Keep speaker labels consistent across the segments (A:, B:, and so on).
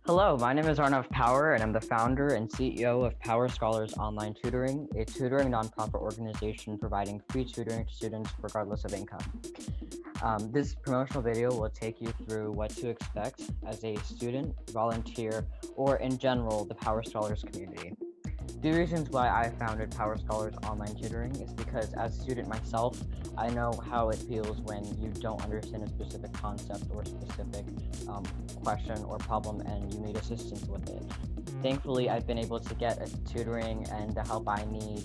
A: Hello, my name is Arnav Power, and I'm the founder and CEO of Power Scholars Online Tutoring, a tutoring nonprofit organization providing free tutoring to students regardless of income. This promotional video will take you through what to expect as a student, volunteer, or in general, the Power Scholars community. The reasons why I founded Power Scholars Online Tutoring is because as a student myself, I know how it feels when you don't understand a specific concept or specific question or problem and you need assistance with it. Thankfully, I've been able to get tutoring and the help I need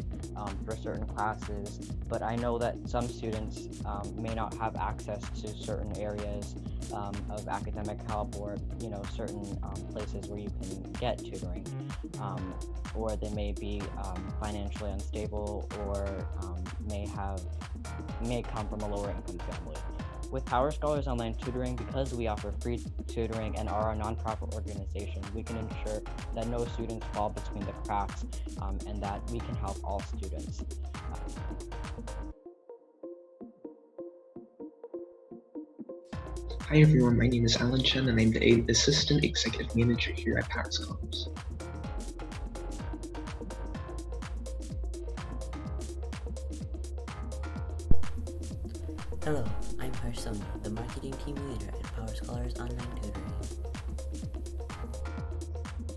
A: for certain classes, but I know that some students may not have access to certain areas of academic help or certain places where you can get tutoring, or they may be financially unstable or may come from a lower income family. With Power Scholars Online Tutoring, because we offer free tutoring and are a nonprofit organization, we can ensure that no students fall between the cracks and that we can help all students.
B: Hi everyone, my name is Alan Chen and I'm the Assistant Executive Manager here at Power Scholars.
C: Hello, I'm Harsona, the Marketing Team Leader at Power Scholars Online Tutoring.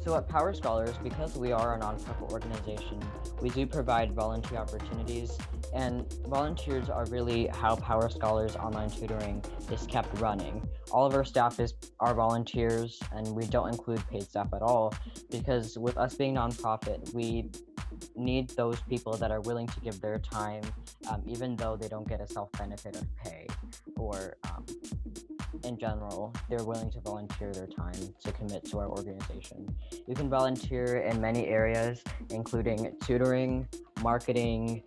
A: So at Power Scholars, because we are a nonprofit organization, we do provide volunteer opportunities, and volunteers are really how Power Scholars Online Tutoring is kept running. All of our staff are volunteers, and we don't include paid staff at all, because with us being nonprofit, we need those people that are willing to give their time, even though they don't get a self-benefit of pay, or in general, they're willing to volunteer their time to commit to our organization. You can volunteer in many areas, including tutoring, marketing.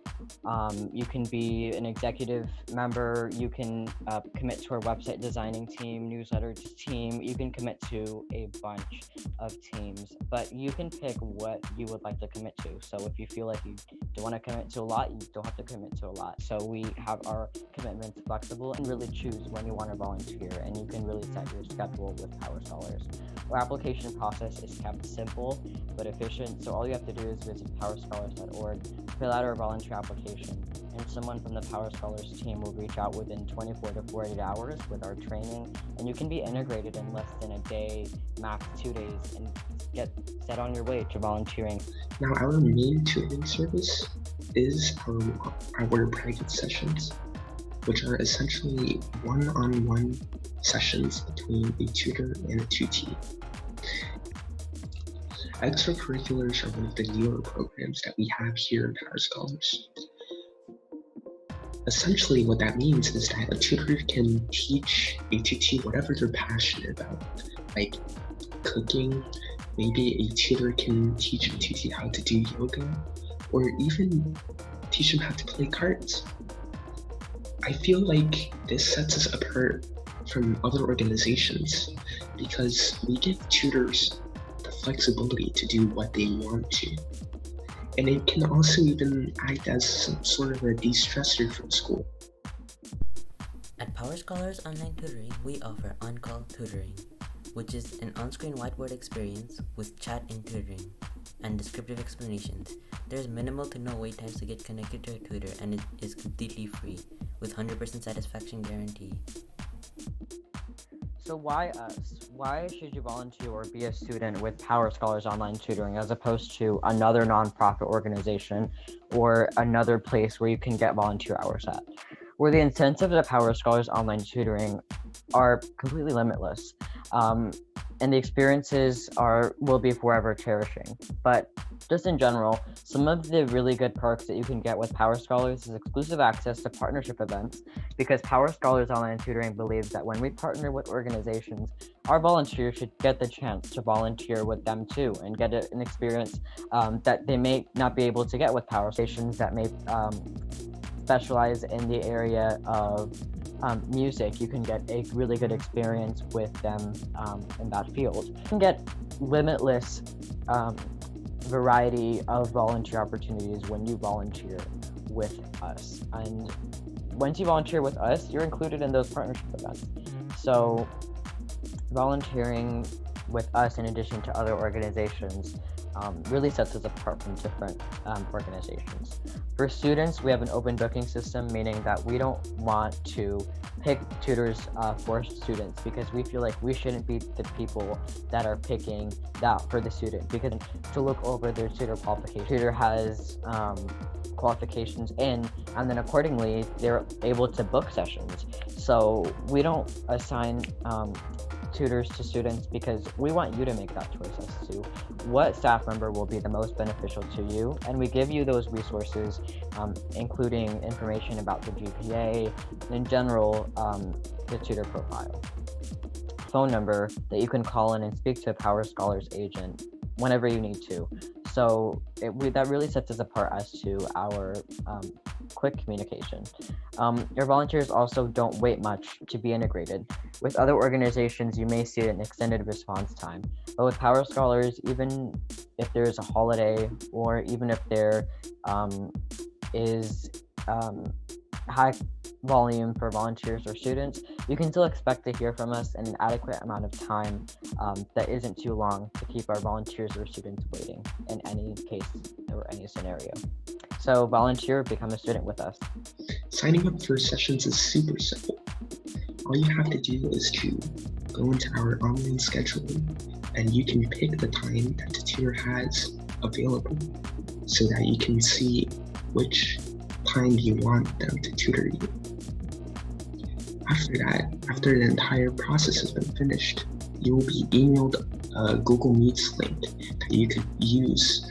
A: You can be an executive member. You can commit to our website designing team, newsletter team. You can commit to a bunch of teams, but you can pick what you would like to commit to. So if you feel like you don't want to commit to a lot, you don't have to commit to a lot. So we have our commitments flexible and really choose when you want to volunteer, and you can really set your schedule with Power Scholars. Our application process is kept simple but efficient, so all you have to do is visit powerscholars.org, fill out our volunteer application, and someone from the Power Scholars team will reach out within 24 to 48 hours with our training, and you can be integrated in less than a day, max 2 days, and get set on your way to volunteering.
B: Now our main tutoring service is our private sessions, which are essentially one-on-one sessions between a tutor and a tutee. Extracurriculars are one of the newer programs that we have here at Power Scholars. Essentially, what that means is that a tutor can teach a tutee whatever they're passionate about, like cooking. Maybe a tutor can teach a tutee how to do yoga, or even teach them how to play cards. I feel like this sets us apart from other organizations because we give tutors the flexibility to do what they want to. And it can also even act as some sort of a de-stressor from school.
C: At Power Scholars Online Tutoring, we offer on-call tutoring, which is an on-screen whiteboard experience with chat and tutoring and descriptive explanations. There is minimal to no wait times to get connected to a tutor, and it is completely free with 100% satisfaction guarantee.
A: So why us? Why should you volunteer or be a student with Power Scholars Online Tutoring as opposed to another nonprofit organization or another place where you can get volunteer hours at? Where the incentives of Power Scholars Online Tutoring are completely limitless, and the experiences will be forever cherishing. But just in general, some of the really good perks that you can get with Power Scholars is exclusive access to partnership events, because Power Scholars Online Tutoring believes that when we partner with organizations, our volunteers should get the chance to volunteer with them too and get an experience that they may not be able to get with Power Stations that may specialize in the area of music. You can get a really good experience with them in that field. You can get limitless variety of volunteer opportunities when you volunteer with us. And once you volunteer with us, you're included in those partnership events. So volunteering with us in addition to other organizations really sets us apart from different organizations. For students, we have an open booking system, meaning that we don't want to pick tutors for students because we feel like we shouldn't be the people that are picking that for the student, because to look over their tutor qualification, tutor has qualifications in, and then accordingly they're able to book sessions. So we don't assign tutors to students because we want you to make that choice as to what staff member will be the most beneficial to you, and we give you those resources, including information about the GPA, in general, the tutor profile, phone number that you can call in and speak to a Power Scholars agent whenever you need to. So that really sets us apart as to our quick communication. Your volunteers also don't wait much to be integrated. With other organizations, you may see an extended response time, but with Power Scholars, even if there's a holiday or even if there is high volume for volunteers or students, you can still expect to hear from us in an adequate amount of time that isn't too long to keep our volunteers or students waiting in any case or any scenario. So volunteer, become a student with us.
B: Signing up for sessions is super simple. All you have to do is to go into our online scheduling, and you can pick the time that the tutor has available so that you can see which time you want them to tutor you. After that, after the entire process has been finished, you will be emailed a Google Meets link that you could use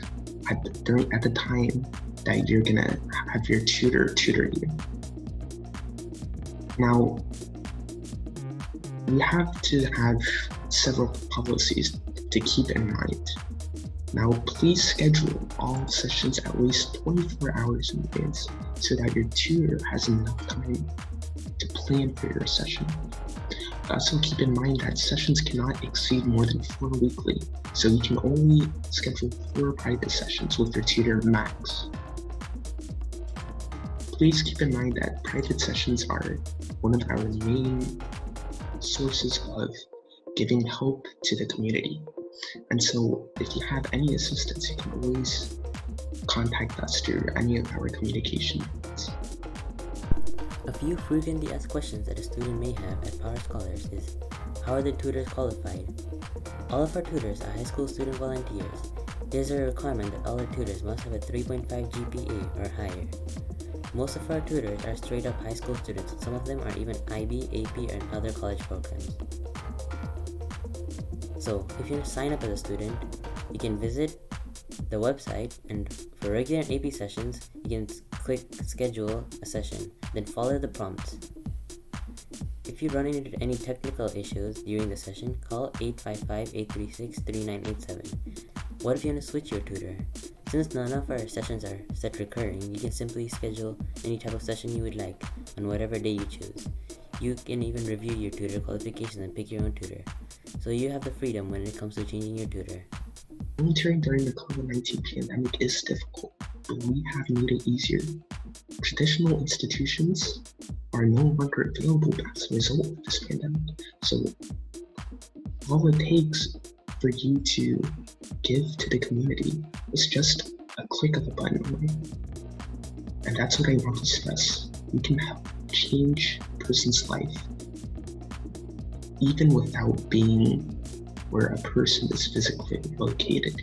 B: at the time that you're gonna have your tutor you. Now, we have to have several policies to keep in mind. Now, please schedule all sessions at least 24 hours in advance so that your tutor has enough time to plan for your session. Also keep in mind that sessions cannot exceed more than 4 weekly, so you can only schedule 4 private sessions with your tutor max. Please keep in mind that private sessions are one of our main sources of giving help to the community. And so if you have any assistance, you can always contact us through any of our communication methods.
C: A few frequently asked questions that a student may have at Power Scholars is, how are the tutors qualified? All of our tutors are high school student volunteers. It is a requirement that all our tutors must have a 3.5 GPA or higher. Most of our tutors are straight up high school students. Some of them are even IB, AP, and other college programs. So if you want to sign up as a student, you can visit the website, and for regular and AP sessions, you can click schedule a session, then follow the prompts. If you run into any technical issues during the session, call 855-836-3987. What if you want to switch your tutor? Since none of our sessions are set recurring, you can simply schedule any type of session you would like on whatever day you choose. You can even review your tutor qualifications and pick your own tutor. So you have the freedom when it comes to changing your tutor.
B: Volunteering during the COVID-19 pandemic is difficult, but we have made it easier. Traditional institutions are no longer available as a result of this pandemic. So all it takes for you to give to the community is just a click of a button away. And that's what I want to stress. We can help change a person's life even without being where a person is physically located.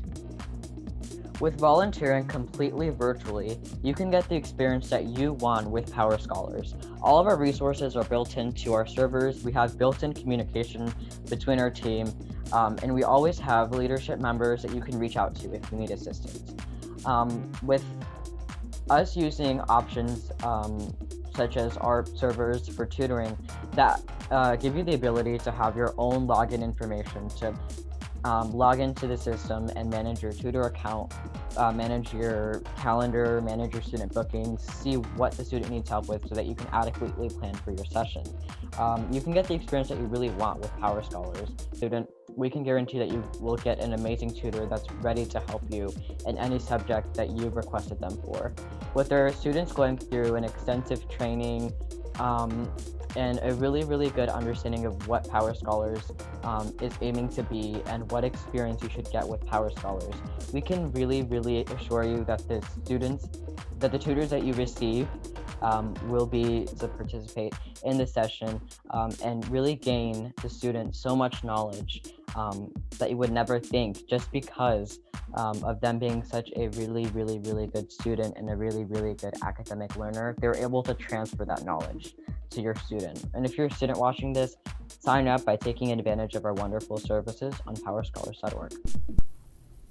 A: With volunteering completely virtually, you can get the experience that you want with Power Scholars. All of our resources are built into our servers. We have built-in communication between our team, and we always have leadership members that you can reach out to if you need assistance. With us using options such as our servers for tutoring that give you the ability to have your own login information to log into the system and manage your tutor account, manage your calendar, manage your student bookings, see what the student needs help with so that you can adequately plan for your session. You can get the experience that you really want with Power Scholars. We can guarantee that you will get an amazing tutor that's ready to help you in any subject that you've requested them for. With our students going through an extensive training and a really, really good understanding of what Power Scholars is aiming to be and what experience you should get with Power Scholars, we can really, really assure you that the tutors that you receive will be to participate in the session and really gain the student so much knowledge that you would never think, just because of them being such a really, really, really good student and a really, really good academic learner. They're able to transfer that knowledge to your student. And if you're a student watching this, sign up by taking advantage of our wonderful services on powerscholars.org.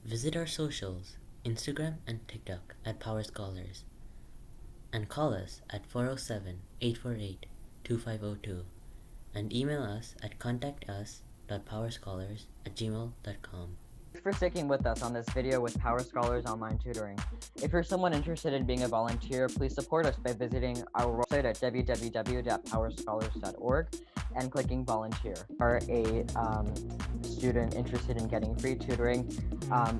C: Visit our socials, Instagram and TikTok at Power Scholars, and call us at 407-848-2502, and email us at contactus.powerscholars@gmail.com.
A: Thanks for sticking with us on this video with Power Scholars Online Tutoring. If you're someone interested in being a volunteer, please support us by visiting our website at www.powerscholars.org and clicking volunteer. Are a student interested in getting free tutoring,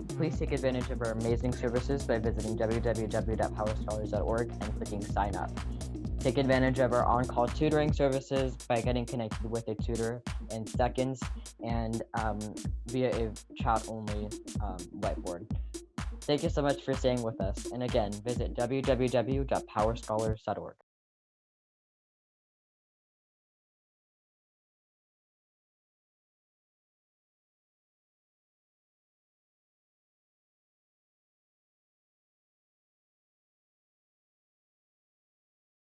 A: please take advantage of our amazing services by visiting www.powerscholars.org and clicking sign up. Take advantage of our on-call tutoring services by getting connected with a tutor in seconds and via a chat-only whiteboard. Thank you so much for staying with us. And again, visit www.powerscholars.org.